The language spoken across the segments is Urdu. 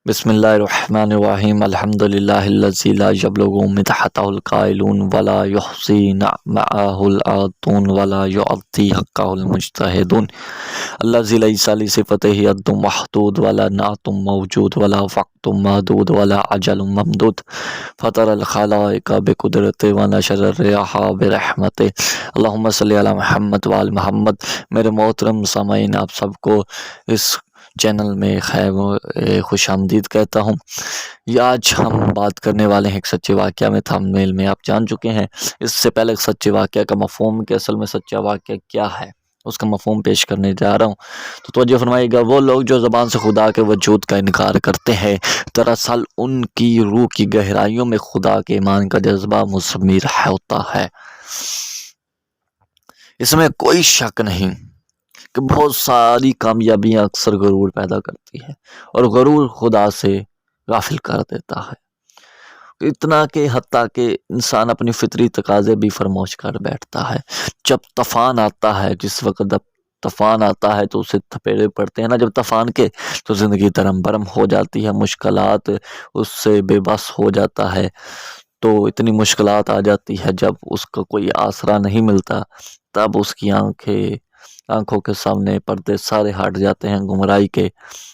بسم اللہ الرحمن الرحیم الحمد للہ الذی لا یبلغ مدحتہ القائلون ولا یحصی نعمہ العادون ولا یعطی حقہ المجتہدون الذی لیس لصفتہ ید محدود ولا نعت موجود ولا وقت محدود ولا اجل ممدود فطر الخلائق بقدرتہ ونشر الرياح برحمتہ اللہم صلی علی محمد وآل محمد۔ میرے محترم سامعین، آپ سب کو اس چینل میں خیر خوش آمدید کہتا ہوں۔ یہ آج ہم بات کرنے والے ہیں ایک سچے واقعہ میں، تھمبنیل میں آپ جان چکے ہیں۔ اس سے پہلے ایک سچے واقعہ کا مفہوم کہ اصل میں سچا واقعہ کیا ہے، اس کا مفہوم پیش کرنے جا رہا ہوں۔ تو توجہ فرمائیے گا، وہ لوگ جو زبان سے خدا کے وجود کا انکار کرتے ہیں، دراصل ان کی روح کی گہرائیوں میں خدا کے ایمان کا جذبہ مثمر ہوتا ہے۔ اس میں کوئی شک نہیں کہ بہت ساری کامیابیاں اکثر غرور پیدا کرتی ہے، اور غرور خدا سے غافل کر دیتا ہے، اتنا کہ حتیٰ کہ انسان اپنی فطری تقاضے بھی فراموش کر بیٹھتا ہے۔ جب طوفان آتا ہے، جس وقت طوفان آتا ہے تو اسے تھپیڑے پڑتے ہیں نا، جب طوفان کے تو زندگی درم برم ہو جاتی ہے، مشکلات اس سے بے بس ہو جاتا ہے۔ تو اتنی مشکلات آ جاتی ہے جب اس کا کوئی آسرا نہیں ملتا، تب اس کی آنکھوں کے سامنے پردے سارے ہٹ جاتے ہیں گمراہی کے،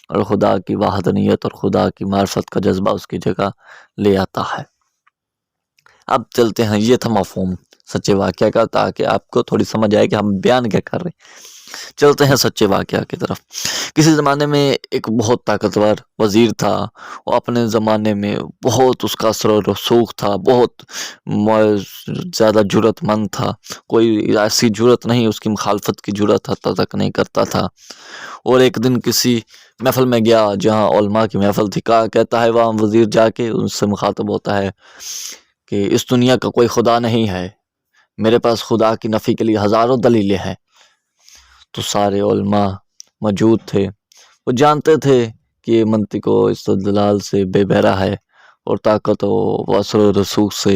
اور خدا کی وحدانیت اور خدا کی معرفت کا جذبہ اس کی جگہ لے آتا ہے۔ اب چلتے ہیں، یہ تھا مفہوم سچے واقعہ کا، تاکہ آپ کو تھوڑی سمجھ آئے کہ ہم بیان کیا کر رہے ہیں۔ چلتے ہیں سچے واقعہ کی طرف۔ کسی زمانے میں ایک بہت طاقتور وزیر تھا، وہ اپنے زمانے میں بہت اس کا اثر و رسوخ تھا، بہت زیادہ جرأت مند تھا، کوئی ایسی جرأت نہیں اس کی مخالفت کی جرأت حتیٰ تک نہیں کرتا تھا۔ اور ایک دن کسی محفل میں گیا جہاں علماء کی محفل تھی، کہتا ہے وہاں وزیر جا کے ان سے مخاطب ہوتا ہے کہ اس دنیا کا کوئی خدا نہیں ہے، میرے پاس خدا کی نفی کے لیے ہزاروں دلیلیں ہیں۔ تو سارے علماء موجود تھے، وہ جانتے تھے کہ یہ منطق و استدلال سے بے بہرا ہے، اور طاقت و اثر و رسوخ سے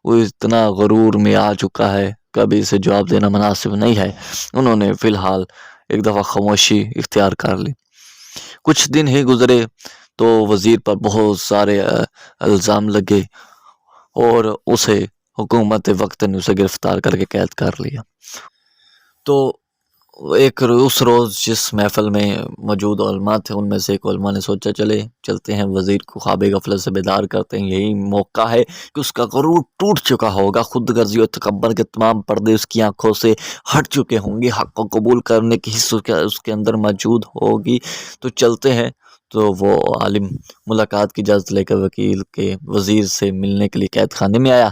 وہ اتنا غرور میں آ چکا ہے کہ ابھی اسے جواب دینا مناسب نہیں ہے۔ انہوں نے فی الحال ایک دفعہ خاموشی اختیار کر لی۔ کچھ دن ہی گزرے تو وزیر پر بہت سارے الزام لگے، اور اسے حکومت وقت نے اسے گرفتار کر کے قید کر لیا۔ تو اس روز جس محفل میں موجود علماء تھے، ان میں سے ایک علماء نے سوچا چلتے ہیں وزیر کو خواب غفلت سے بیدار کرتے ہیں، یہی موقع ہے کہ اس کا غرور ٹوٹ چکا ہوگا، خود غرضی و تکبر کے تمام پردے اس کی آنکھوں سے ہٹ چکے ہوں گے، حق کو قبول کرنے کی حص اس کے اندر موجود ہوگی۔ تو چلتے ہیں۔ تو وہ عالم ملاقات کی اجازت لے کر وکیل کے وزیر سے ملنے کے لیے قید خانے میں آیا۔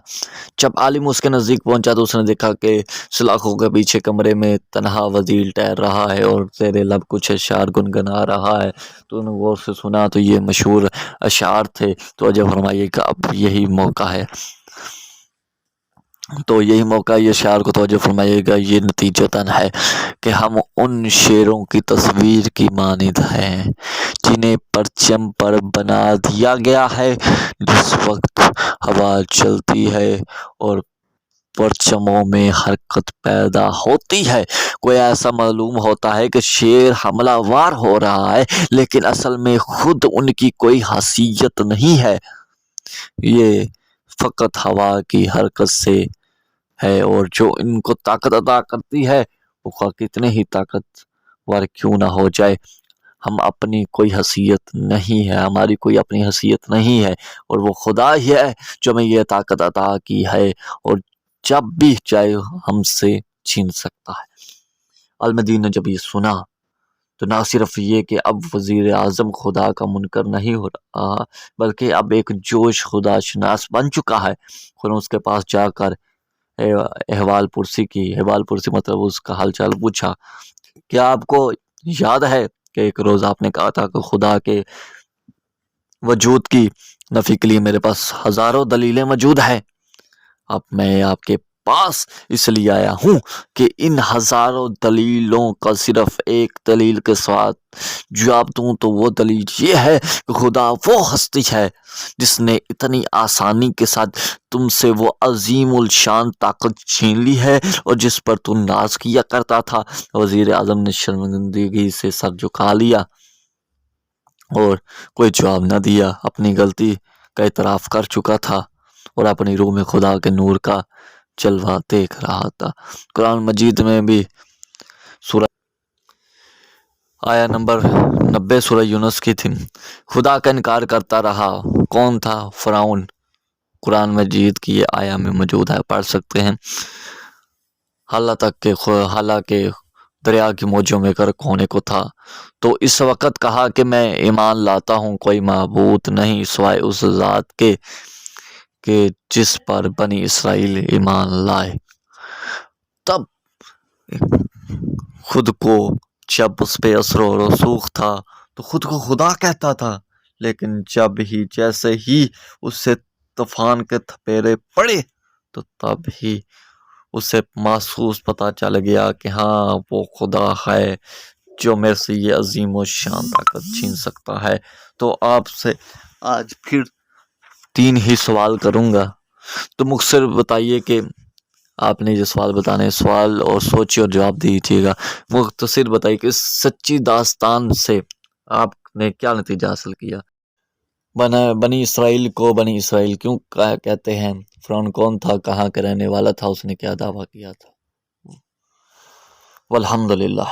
جب عالم اس کے نزدیک پہنچا تو اس نے دیکھا کہ سلاخوں کے پیچھے کمرے میں تنہا وزیر ٹہر رہا ہے اور زیر لب کچھ اشعار گنگنا رہا ہے۔ تو انہوں نے غور سے سنا تو یہ مشہور اشعار تھے۔ تو جب فرمائیے کہ اب یہی موقع ہے، یہ اشعار کو توجہ فرمائیے گا، یہ نتیجتاً ہے کہ ہم ان شیروں کی تصویر کی مانند ہیں جنہیں پرچم پر بنا دیا گیا ہے۔ جس وقت ہوا چلتی ہے اور پرچموں میں حرکت پیدا ہوتی ہے، کوئی ایسا معلوم ہوتا ہے کہ شیر حملہ وار ہو رہا ہے، لیکن اصل میں خود ان کی کوئی حیثیت نہیں ہے، یہ فقط ہوا کی حرکت سے ہے، اور جو ان کو طاقت عطا کرتی ہے وہ خواہ کتنے ہی طاقتور کیوں نہ ہو جائے، ہم اپنی کوئی حیثیت نہیں ہے، ہماری کوئی اپنی حیثیت نہیں ہے، اور وہ خدا ہی ہے جو ہمیں یہ طاقت عطا کی ہے، اور جب بھی چاہے ہم سے چھین سکتا ہے۔ عالم دین نے جب یہ سنا تو نہ صرف یہ کہ اب وزیر اعظم خدا کا منکر نہیں ہو رہا، بلکہ اب ایک جوش خدا شناس بن چکا ہے۔ خود اس کے پاس جا کر احوال پرسی مطلب اس کا حال چال پوچھا، کیا آپ کو یاد ہے کہ ایک روز آپ نے کہا تھا کہ خدا کے وجود کی نفی کے لیے میرے پاس ہزاروں دلیلیں موجود ہیں؟ اب میں آپ کے پاس اس لیے آیا ہوں کہ ان ہزاروں دلیلوں کا صرف ایک دلیل کے ساتھ جواب دوں، تو وہ دلیل یہ ہے کہ خدا وہ ہستی ہے جس نے اتنی آسانی کے ساتھ تم سے وہ عظیم الشان طاقت چھین لی ہے، اور جس پر تم ناز کیا کرتا تھا۔ وزیر اعظم نے شرمندگی سے سر جھکا لیا اور کوئی جواب نہ دیا، اپنی غلطی کا اعتراف کر چکا تھا اور اپنی روح میں خدا کے نور کا جلوہ دیکھ رہا تھا۔ قرآن مجید میں بھی سورہ آیا نمبر 90 سورہ یونس کی تھی، خدا کا انکار کرتا رہا۔ کون تھا؟ فرعون۔ قرآن مجید کی یہ آیا میں موجود ہے، پڑھ سکتے ہیں۔ حالانکہ دریا کی موجوں میں غرق ہونے کو تھا تو اس وقت کہا کہ میں ایمان لاتا ہوں کوئی معبود نہیں سوائے اس ذات کے جس پر بنی اسرائیل ایمان لائے۔ تب خود کو جب اس پہ اثر و رسوخ تھا تو خود کو خدا کہتا تھا، لیکن جیسے ہی اس سے طوفان کے تھپیڑے پڑے تو تب ہی اسے محسوس پتہ چل گیا کہ ہاں وہ خدا ہے جو میرے سے یہ عظیم و شان طاقت چھین سکتا ہے۔ تو آپ سے آج پھر 3 ہی سوال کروں گا، تو مختصر بتائیے کہ آپ نے جو سوال بتانے سوال اور سوچیے اور جواب دیجیے گا۔ مختصر بتائیے کہ اس سچی داستان سے آپ نے کیا نتیجہ حاصل کیا؟ بنی اسرائیل کو بنی اسرائیل کیوں کہتے ہیں؟ فرعون کون تھا؟ کہاں کا رہنے والا تھا؟ اس نے کیا دعویٰ کیا تھا؟ والحمدللہ۔